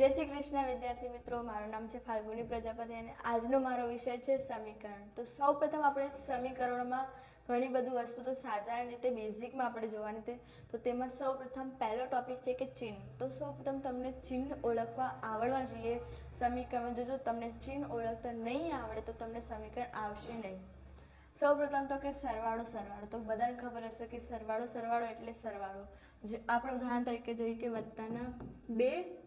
જય શ્રી કૃષ્ણ વિદ્યાર્થી મિત્રો, મારું નામ છે ફાલ્ગુની પ્રજાપતિ અને આજનો મારો વિષય છે સમીકરણ. તો સૌપ્રથમ આપણે સમીકરણોમાં ઘણી બધી વસ્તુ તો સાધારણ રીતે બેઝિકમાં આપણે જોવાની છે. તો તેમાં સૌપ્રથમ પહેલો ટોપિક છે કે ચિહ્ન. તો સૌપ્રથમ તમને ચિહ્ન ઓળખવા આવડવા જોઈએ સમીકરણમાં. જો તમને ચિહ્ન ઓળખતા નહીં આવડે તો તમને સમીકરણ આવશે નહીં. સૌપ્રથમ તો કે સરવાળો. તો બધાને ખબર હશે કે સરવાળો એટલે સરવાળો. જે આપણે ઉદાહરણ તરીકે જોઈએ કે વત્તાના 2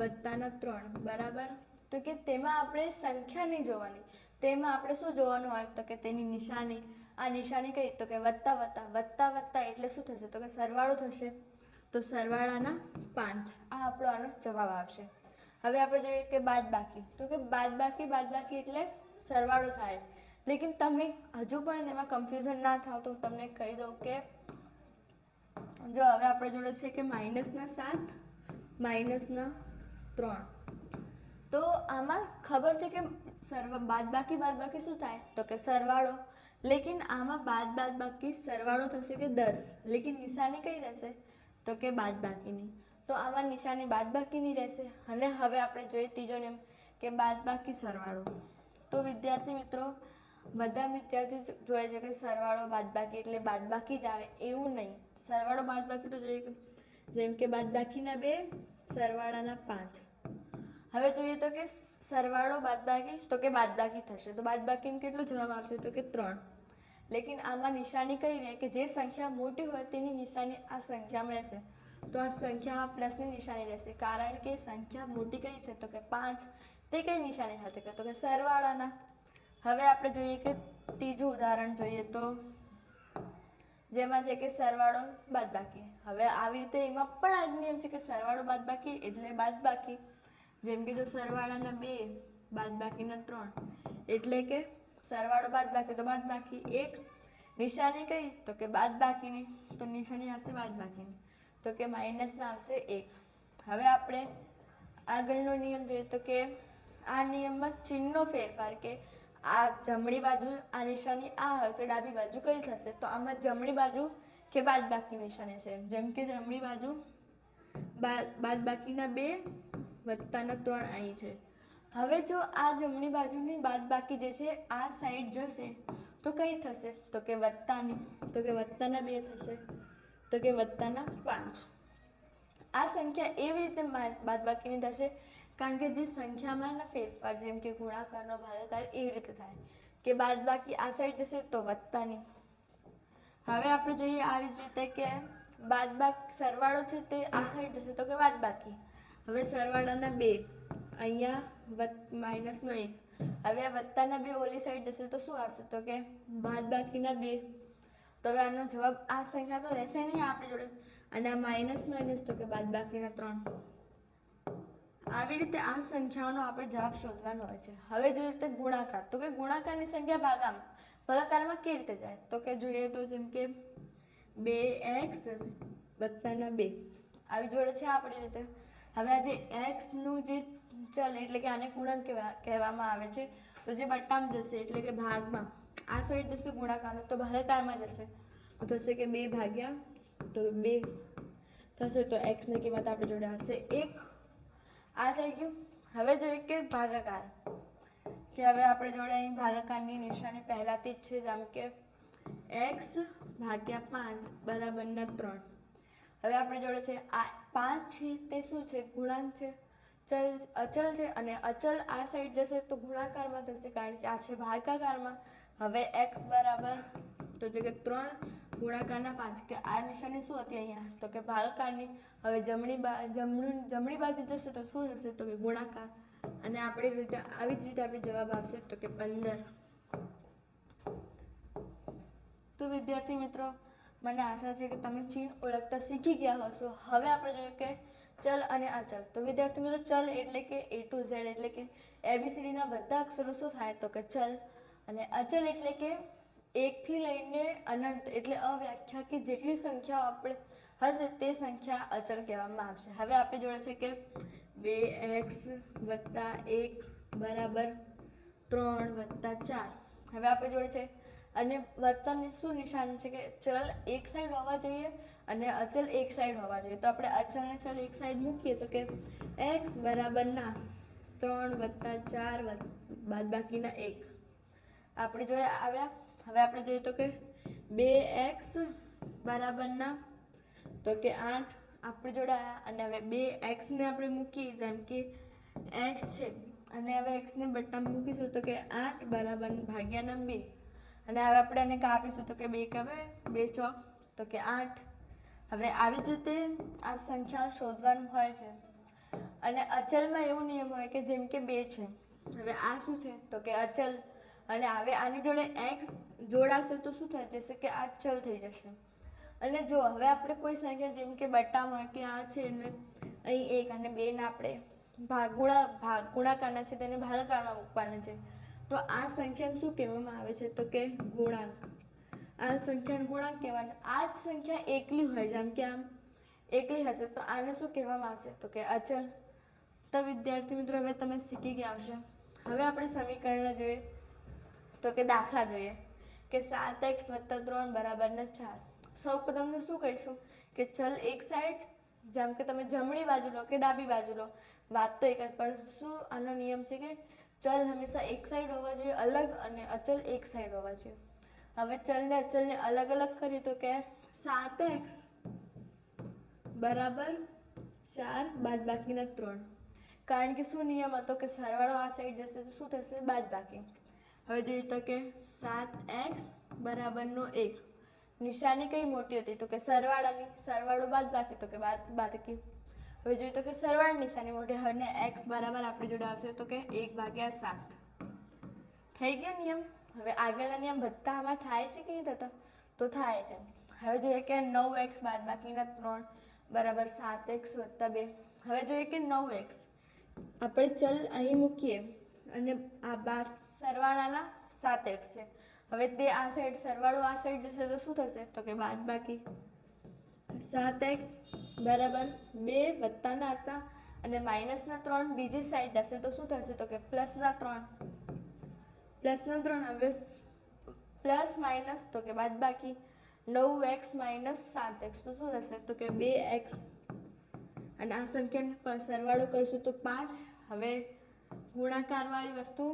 વત્તાના 3 બરાબર. તો કે તેમાં આપણે સંખ્યા નહીં જોવાની, તેમાં આપણે શું જોવાનું હોય તો કે તેની નિશાની. આ નિશાની કઈ તો કે વત્તા એટલે શું થશે તો કે સરવાળો થશે. તો સરવાળાના 5 આ આપણો આનો જવાબ આવશે. હવે આપણે જોઈએ કે બાદબાકી. તો કે બાદબાકી એટલે સરવાળો થાય. લેકિન તમે હજુ પણ એમાં કન્ફ્યુઝન ના થાવ તો તમને કહી દઉં કે જો હવે આપણે જોડે છે કે -7 -3. તો આમાં ખબર છે કે બાદબાકી શું થાય તો કે સરવાળો. લેકિન આમાં બાદબાકી સરવાળો થશે કે 10. લેકિન નિશાની કઈ રહેશે તો કે બાદબાકીની. તો આમાં નિશાની બાદબાકીની રહેશે. અને હવે આપણે જોઈએ ત્રીજો નિયમ કે બાદબાકી સરવાળો. તો વિદ્યાર્થી મિત્રો, બધા વિદ્યાર્થી જોયે છે કે સરવાળો બાદબાકી એટલે બાદબાકી જ આવે એવું નહીં. સરવાળો બાદબાકી તો જોઈએ જેમ કે બાદબાકીના 2 સરવાળાના 5. હવે જોઈએ તો કે સરવાળો બાદબાકી તો કે બાદબાકી થશે. તો બાદબાકીનો કેટલો જવાબ આવશે તો કે 3. લેકિન આમાં નિશાની કઈ રહે કે જે સંખ્યા મોટી હોય તેની નિશાની આ સંખ્યામાં રહેશે. તો આ સંખ્યા પ્લસની નિશાની રહેશે, કારણ કે સંખ્યા મોટી કઈ છે તો કે 5. તે કઈ નિશાની સાથે તો કે સરવાળાના. હવે આપણે જોઈએ કે ત્રીજું ઉદાહરણ જોઈએ તો જેમાં છે કે સરવાળો બાદબાકી. હવે આવી રીતે એમાં પણ આ નિયમ છે કે સરવાળો બાદબાકી એટલે બાદબાકી. જેમ કે જો સરવાળાના 2 બાદબાકીના 3 એટલે કે સરવાળો બાદબાકી તો બાદબાકી. એક નિશાની કઈ તો કે બાદબાકીની, તો નિશાની આવશે બાદબાકીની. તો કે માઇનસના આવશે 1. હવે આપણે આગળનો નિયમ જોઈએ તો કે આ નિયમમાં ચિહ્નનો ફેરફાર, કે આ જમણી બાજુ આ નિશાની આ હોય તો ડાબી બાજુ કઈ થશે તો આમાં જમણી બાજુ કે બાદબાકી નિશાની છે. જેમ કે જમણી બાજુ બાદબાકીના 2 વત્તાના 3 અહીં છે. હવે જો આ જમણી બાજુની બાદબાકી જે છે આ સાઈડ જશે તો કઈ થશે તો કે વત્તાની. તો કે વત્તાના 2 થશે. તો કે વત્તાના 5. આ સંખ્યા એવી રીતે બાદબાકીની થશે કારણ કે જે સંખ્યામાં ફેરફાર જેમ કે ગુણાકારનો ભાગાકાર એવી રીતે થાય કે બાદબાકી આ સાઈડ જશે તો વત્તાની. હવે આપણે જોઈએ આવી જ રીતે કે સરવાળો છે તે આ સાઈડ જશે તો કે બાદબાકી. હવે સરવાળાના 2 અહીંયા -1. હવે વત્તાના 2 ઓલી સાઈડ જશે તો શું આવશે તો કે બાદબાકીના 2. તો હવે આનો જવાબ આ સંખ્યા તો રહેશે નહીં આપણી જોડે, અને આ માઇનસ તો કે બાદબાકીના 3. આવી રીતે આ સંખ્યાઓનો આપણે જવાબ શોધવાનો હોય છે. હવે જોઈએ તો ગુણાકાર. તો કે ગુણાકારની સંખ્યા ભાગાકારમાં કેવી રીતે જાય તો કે જોઈએ તો જેમ કે 2x વત્તાના 2 આવી જોડે છે આપણી રીતે. હવે આ જે x નું જે ચલ એટલે કે આને ગુણક કહેવામાં આવે છે. તો જે બટ્ટામાં જશે એટલે કે ભાગમાં આ સાઈડ જશે ગુણાકારનો તો ભાગાકારમાં જશે તો થશે કે 2 ભાગ્યા તો 2 થશે. તો x ની કિંમત આપણે જોડે આવશે 1. આ થઈ ગયું. હવે જોઈએ કે ભાગાકાર, કે હવે આપણે જોડે અહીં ભાગાકારની નિશાની પહેલાથી જ છે. જેમ કે x ભાગ્યા 5 બરાબરના 3. હવે આપણે જોડે છે આ 5 છે તે શું છે ગુણાંક છે, અચલ છે, અને અચલ આ સાઈડ જશે તો ગુણાકારમાં થશે કારણ કે આ છે ભાગાકારમાં. હવે x બરાબર તો જે કે 3 ગુણાકારના 5, કે આ નિશાની શું હતી અહીંયા તો કે ભાગાકારની. હવે જમણી બાજુ જશે તો શું થશે તો કે ગુણાકાર, અને આપણી રીતે આવી જ રીતે આપણે જવાબ આવશે તો કે 15. તો વિદ્યાર્થી મિત્રો, મને આશા છે કે તમે ચિહ્ન ઓળખતા શીખી ગયા હશો. હવે આપણે જોઈએ કે ચલ અને અચલ. તો વિદ્યાર્થી મિત્રો, ચલ એટલે કે A to Z એટલે કે ABCD ના બધા અક્ષરો શું થાય તો કે ચલ, અને અચલ એટલે કે 1 થી લઈને અનંત એટલે અવ્યાખ્યા, કે જેટલી સંખ્યાઓ આપણે હશે તે સંખ્યા અચલ કહેવામાં આવશે. હવે આપણે જોડે છે કે 2x વત્તા 1 બરાબર 3 વત્તા 4. હવે આપણે જોડે છે અને વત્તાની શું નિશાની છે કે ચલ એક સાઈડ હોવા જોઈએ અને અચલ એક સાઈડ હોવા જોઈએ. તો આપણે અચલ અને ચલ એક સાઈડ મૂકીએ તો કે x બરાબરના 3 વત્તા 4 બાદબાકીના 1 આપણે જોઈએ આવ્યા. હવે આપણે જોઈએ તો કે 2x બરાબરના તો કે 8 આપણી જોડે આવ્યા. અને હવે 2x ને આપણે મૂકીએ જેમ કે x છે અને હવે x ને બટનમાં મૂકીશું તો કે 8 બરાબર ભાગ્યાના 2 અને હવે આપણે એને કાપીશું તો કે 2 કવે 2 ચોક તો કે 8. હવે આવી જ રીતે આ સંખ્યા શોધવાનું હોય છે. અને અચલમાં એવો નિયમ હોય કે જેમ કે 2 છે. હવે આ શું છે તો કે અચલ અને હવે આની જોડે x જોડાશે તો શું થઈ જશે કે આ ચલ થઈ જશે. અને જો હવે આપણે કોઈ સંખ્યા જેમ કે બટામાં કે આ છે ને અહીં 1 અને 2 ને આપણે ગુણાકારના છે તેને ભાગાકારમાં મૂકવાના છે. તો આ સંખ્યાને શું કહેવામાં આવે છે તો કે ગુણાંક. આ સંખ્યાને ગુણાંક કહેવાના. આ જ સંખ્યા એકલી હોય જેમ કે આમ એકલી હશે તો આને શું કહેવામાં આવશે તો કે અચલ. તો વિદ્યાર્થી મિત્રો હવે તમે શીખી ગયા હશે. હવે આપણે સમીકરણ જોઈએ તો કે દાખલા જોઈએ કે 7x + 3 = 4. સૌ પ્રથમ શું કહીશું કે ચલ એક સાઈડ જેમ કે તમે જમણી બાજુ લો કે ડાબી બાજુ લો વાત તો એક જ પણ શું આનો નિયમ છે કે ચલ હંમેશા એક સાઈડ હોવા જોઈએ અલગ અને અચલ એક સાઈડ હોવા જોઈએ. હવે ચલ ને અચલને અલગ અલગ કરીએ તો કે 7x બરાબર 4 બાદબાકીના 3 કારણ કે શું નિયમ હતો કે સરવાળો આ સાઈડ જશે તો શું થશે બાદબાકી. હવે જોઈએ તો કે 7x બરાબરનો 1 નિશાની કઈ મોટી હતી તો કે સરવાળાની સરવાળો બાદબાકી તો કે બાદબાકી. હવે જોઈએ તો કે સરવાળાની નિશાની મોટી અને x બરાબર આપણી જોડે આવશે તો કે 1/7 થઈ ગયો નિયમ. હવે આગળના નિયમ બધા આમાં થાય છે કે નહીં થતા તો થાય છે. હવે જોઈએ કે 9x બાદબાકીના 3 બરાબર 7x + 2. હવે જોઈએ કે 9x આપણે ચલ અહીં મૂકીએ અને આ બાદ સરવાળાના 7x છે. હવે તે આ સાઈડ સરવાળો આ સાઈડ જશે તો શું થશે તો કે બાદબાકી 7x બરાબર 2 વત્તાના હતા અને માઇનસના 3 બીજી સાઈડ જશે તો શું થશે તો કે પ્લસના 3 હવે પ્લસ માઇનસ તો કે બાદબાકી 9x - 7x તો શું થશે તો કે 2x અને આ સંખ્યાનો સરવાળો કરીશું તો 5. હવે ગુણાકાર વાળી વસ્તુ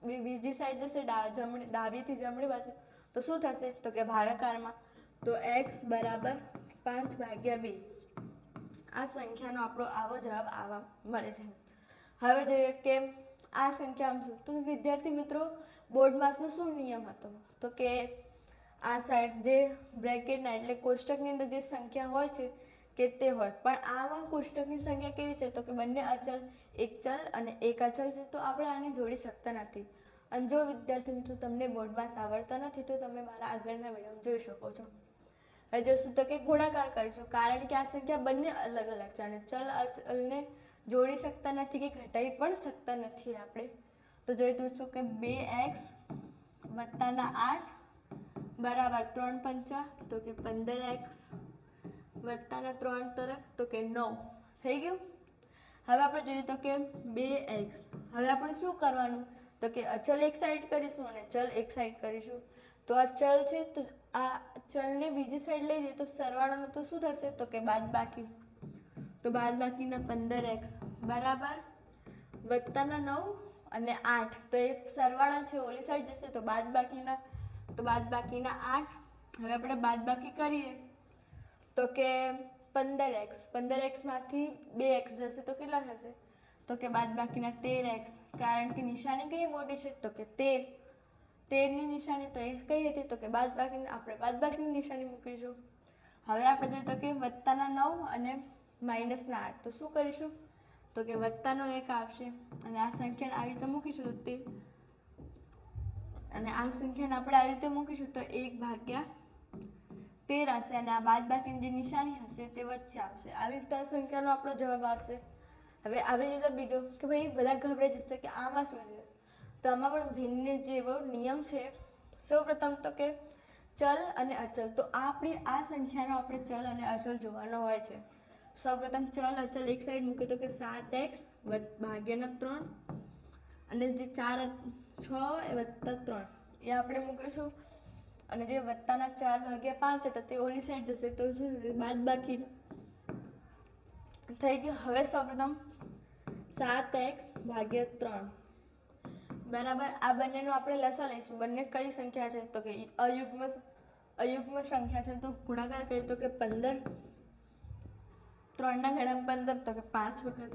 બીજી સાઈડ જશે ડાબીથી જમણી બાજુ તો શું થશે તો કે ભાગાકારમાં તો x બરાબર 5/2. આ સંખ્યાનો આપણો આવો જવાબ આવવા મળે છે. હવે જોઈએ કે આ સંખ્યા આમ શું તો વિદ્યાર્થી મિત્રો બોર્ડ માસનો શું નિયમ હતો તો કે આ સાઈડ જે બ્રેકેટના એટલે કોષ્ટકની અંદર જે સંખ્યા હોય છે કે તે હોય પણ આમાં કોષ્ટકની સંખ્યા કેવી છે તો કે બંને અચલ એક ચલ અને એક અચલ છે તો આપણે આને જોડી શકતા નથી. અને જો વિદ્યાર્થી મિત્રો તમને બોર્ડમાં આવડતા નથી તો તમે મારા આગળના વિડીયો જોઈ શકો છો. હવે જોઈશું તો કે ગુણાકાર કરીશું કારણ કે આ સંખ્યા બંને અલગ અલગ છે અને ચલ અચલને જોડી શકતા નથી કે ઘટાડી પણ શકતા નથી આપણે. તો જોઈ દઉં કે 2x વત્તાના 8 બરાબર 3 પંચા તો કે 15x વત્તાના 3 તરફ તો કે 9 થઈ ગયું. હવે આપણે જોઈએ તો કે 2x હવે આપણે શું કરવાનું તો કે અચલ એક સાઈડ કરીશું અને ચલ એક સાઈડ કરીશું. તો આ ચલ છે તો આ ચલને બીજી સાઈડ લઈ જઈએ તો સરવાળાનો તો શું થશે તો કે બાદબાકી તો બાદબાકીના 15x બરાબર વત્તાના 9 અને 8 તો એ સરવાળા છે ઓલી સાઈડ જશે તો બાદબાકીના 8. હવે આપણે બાદબાકી કરીએ તો કે 15x માંથી 2x જશે તો કેટલા થશે તો કે બાદબાકીના 13x કારણ કે નિશાની કઈ મોટી છે તો કે 13ની નિશાની તો એ કઈ હતી તો કે બાદબાકીની આપણે બાદબાકીની નિશાની મૂકીશું. હવે આપણે જોઈએ તો કે વત્તાના 9 અને માઇનસના 8 તો શું કરીશું તો કે વત્તાનો 1 આવશે અને આ સંખ્યાને આવી રીતે મૂકીશું તો તે અને આ સંખ્યાને આપણે આવી રીતે મૂકીશું તો 1/13 હશે અને આ બાદબાકીની જે નિશાની હશે તે વચ્ચે આવશે. આવી રીતે આ સંખ્યાનો આપણો જવાબ આવશે. હવે આવી રીતે બીજો કે ભાઈ બધા ગભરાઈ જશે કે આમાં શું છે તો આમાં પણ ભિન્ન જેવો નિયમ છે. સૌપ્રથમ તો કે ચલ અને અચલ તો આપણી આ સંખ્યાનો આપણે ચલ અને અચલ જોવાનો હોય છે. સૌપ્રથમ ચલ અચલ એક સાઈડ મૂકીએ તો કે 7x ભાગ્યાના 3 અને જે 6 વત્તા 3 એ આપણે મૂકીશું અને જે વત્તાના 4/5 છે તો તે ઓલી સાઈડ જશે તો શું થશે? બાદબાકી થઈ ગયું. હવે સૌપ્રથમ 7x/3 બરાબર આ બંનેનો આપણે લસા લઈશું. બંને કઈ સંખ્યા છે? તો કે અયુગ્મ સંખ્યા છે. તો ગુણાકાર કરીએ તો કે 15, 3ના ઘડિયામાં 15 તો કે 5 વખત,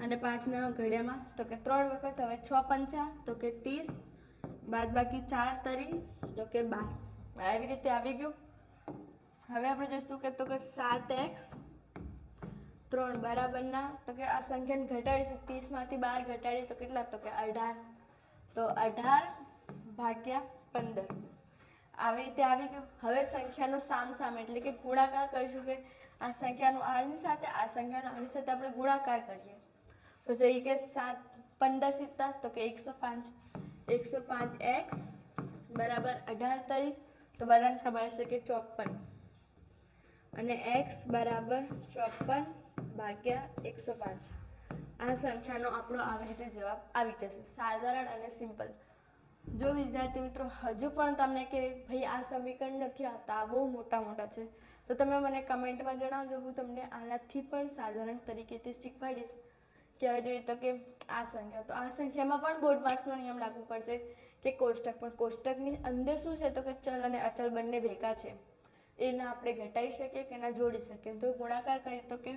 અને 5ના ઘડિયામાં તો કે 3 વખત. હવે 6 પંચા તો કે 30, બાદબાકી 4 તરી તો કે 12. આવી રીતે આવી ગયું. હવે આપણે જોઈશું કે 7x/3 બરાબરના તો કે આ સંખ્યાને ઘટાડીશું. 30માંથી 12 ઘટાડીએ તો કેટલા? તો કે 18. તો 18/15 આવી રીતે આવી ગયું. હવે સંખ્યાનો સામસામે એટલે કે ગુણાકાર કરીશું. કે આ સંખ્યાનો આની સાથે, આ સંખ્યાનો આની સાથે આપણે ગુણાકાર કરીએ તો જઈએ કે 15 સિત્તા તો કે 105. 105x બરાબર 18 તરી તો બધાને ખબર હશે કે 54, અને x બરાબર 54/105. આ સંખ્યાનો આપણો આવી રીતે જવાબ આવી જશે. સાધારણ અને સિમ્પલ. જો વિદ્યાર્થી મિત્રો હજુ પણ તમને કે ભાઈ આ સમીકરણ નથી આવતા, આ બહુ મોટા છે, તો તમે મને કમેન્ટમાં જણાવજો. હું તમને આનાથી પણ સાધારણ તરીકેથી શીખવાડીશ. કે હવે જોઈએ તો કે આ સંખ્યા, તો આ સંખ્યામાં પણ બોર્ડ પાસનો નિયમ લાગુ પડશે કે કોષ્ટક. પણ કોષ્ટકની અંદર શું છે? તો કે ચલ અને અચલ બંને ભેગા છે. એના આપણે ઘટાડી શકીએ કે ના જોડી શકીએ. તો ગુણાકાર કરીએ તો કે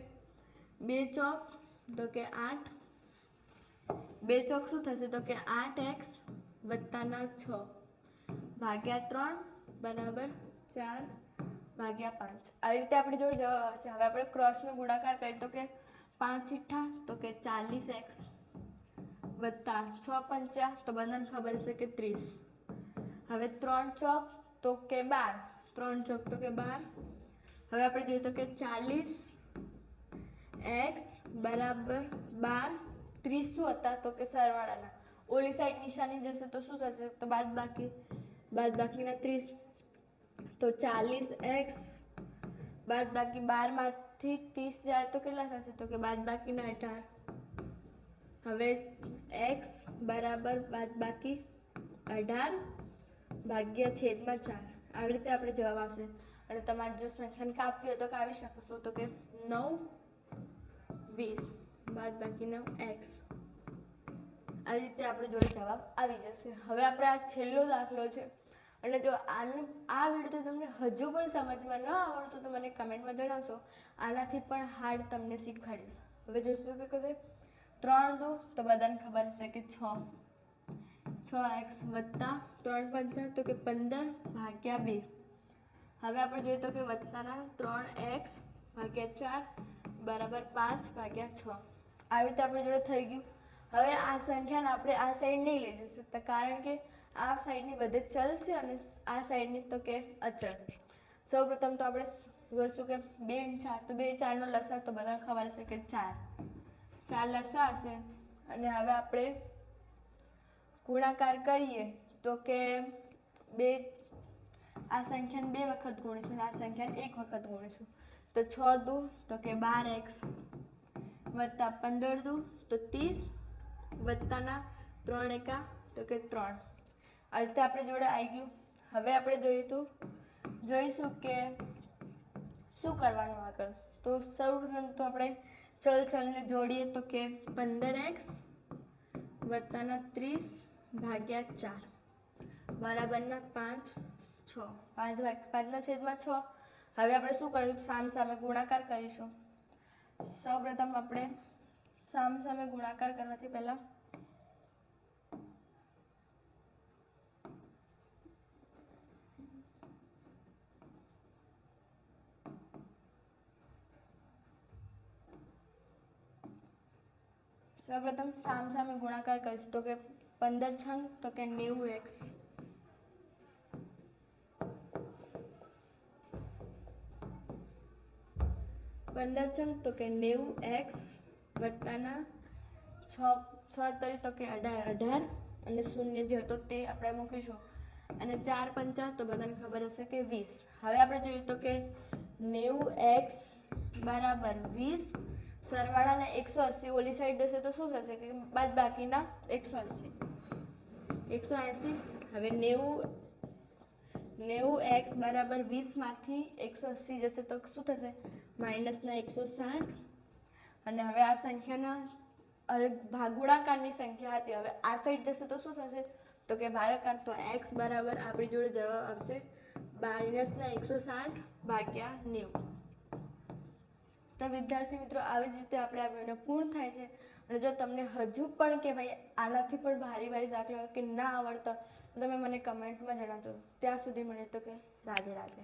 2 ચોક તો કે 8, 2 ચોક શું થશે? તો કે 8x વત્તાના 6/3 બરાબર 4/5. આવી રીતે આપણી જોડે જવાબ આવશે. હવે આપણે ક્રોસનો ગુણાકાર કરીએ તો કે 5 ઈઠ્ઠા તો કે 40x વત્તા 6 પંચા તો બધાને ખબર હશે કે 30. હવે 3 ચોક તો કે 12, 3 ચોક તો કે 12. હવે આપણે જોઈએ તો કે 40x બરાબર 12, 30 શું હતા? તો કે સરવાળાના. ઓલી સાઈડ નિશાની જશે તો શું થશે? તો બાદબાકીના 30. તો 40x બાદબાકી 12માંથી 30 જાય તો કેટલા થશે? તો કે બાદબાકીના 18. હવે x બરાબર બાદબાકી 18/4. આવી રીતે આપણે જવાબ આવશે. અને તમારે જો સંખ્યાને કાપવી હોય તો કાપી શકશો. તો કે 9, 20 બાદબાકી 9x. આ રીતે આપણે જોડે જવાબ આવી જશે. હવે આપણે આ છેલ્લો દાખલો છે. અને જો આ વિડીયો તમને હજુ પણ સમજમાં ન આવડતું તો મને કમેન્ટમાં જણાવશો. આનાથી પણ હાર્ડ તમને શીખવાડીશ. હવે જોઈશું તો કે 3 દુ તો બધાને ખબર હશે કે 6, 6x વત્તા 3 પંચા તો કે 15/2. હવે આપણે જોઈએ તો કે વત્તાના 3x/4 બરાબર 5/6. આવી રીતે આપણી જોડે થઈ ગયું. હવે આ સંખ્યાને આપણે આ સાઈડ નહીં લઈ જઈ શકતા, કારણ કે આ સાઈડની બધે ચલ છે અને આ સાઈડની તો કે અચળ. સૌપ્રથમ તો આપણે જોઈશું કે 2 અને 4 તો 2, 4નો લસા તો બધાને ખબર હશે કે 4 લસા હશે. અને હવે આપણે ગુણાકાર કરીએ તો કે આ સંખ્યાને 2 વખત ગુણીશું અને આ સંખ્યાને 1 વખત ગુણીશું. તો 6 દુ તો કે 12x વત્તા 15 દુ તો 30 વત્તાના 3 એકા તો કે 3. આ રીતે આપણી જોડે આવી ગયું. હવે આપણે જોઈશું કે શું કરવાનું આગળ. તો સૌપ્રથમ તો આપણે ચલને જોડીએ તો કે 15x વત્તાના 30/4 બરાબરના 5, 6. 5/6. હવે આપણે શું કરીશું? સામસામે ગુણાકાર કરીશું. સૌપ્રથમ આપણે સામસામે ગુણાકાર કરવાથી પહેલા સામસામે ગુણાકાર કરીશું. તો કે 15 છંગ તો કે 90x વત્તાના 6 તરી તો કે 18 અને શૂન્ય જે હતો તે આપણે મૂકીશું. અને 4 પંચા તો બધાને ખબર હશે કે 20. હવે આપણે જોઈએ તો કે 90x બરાબર 20 સરવાળાના 180 ઓલી સાઈડ જશે તો શું થશે? કે બાદબાકીના 180. હવે 90 90x બરાબર 20માંથી 180 જશે તો શું થશે? માઇનસના 160. અને હવે આ સંખ્યાના ભાગોળાકારની સંખ્યા હતી, હવે આ સાઈડ જશે તો શું થશે? તો કે ભાગાકાર. તો x બરાબર આપણી જોડે જવાબ આવશે માઇનસના 160 ભાગ્યા 90. તો વિદ્યાર્થી મિત્રો, આવી જ રીતે આપણે આ વિડીયો પૂર્ણ થાય છે. અને જો તમને હજુ પણ કે ભાઈ આનાથી પણ ભારી દાખલા કે ના આવડતા, તમે મને કમેન્ટમાં જણાવજો. ત્યાં સુધી મળે તો કે રાધે રાધે.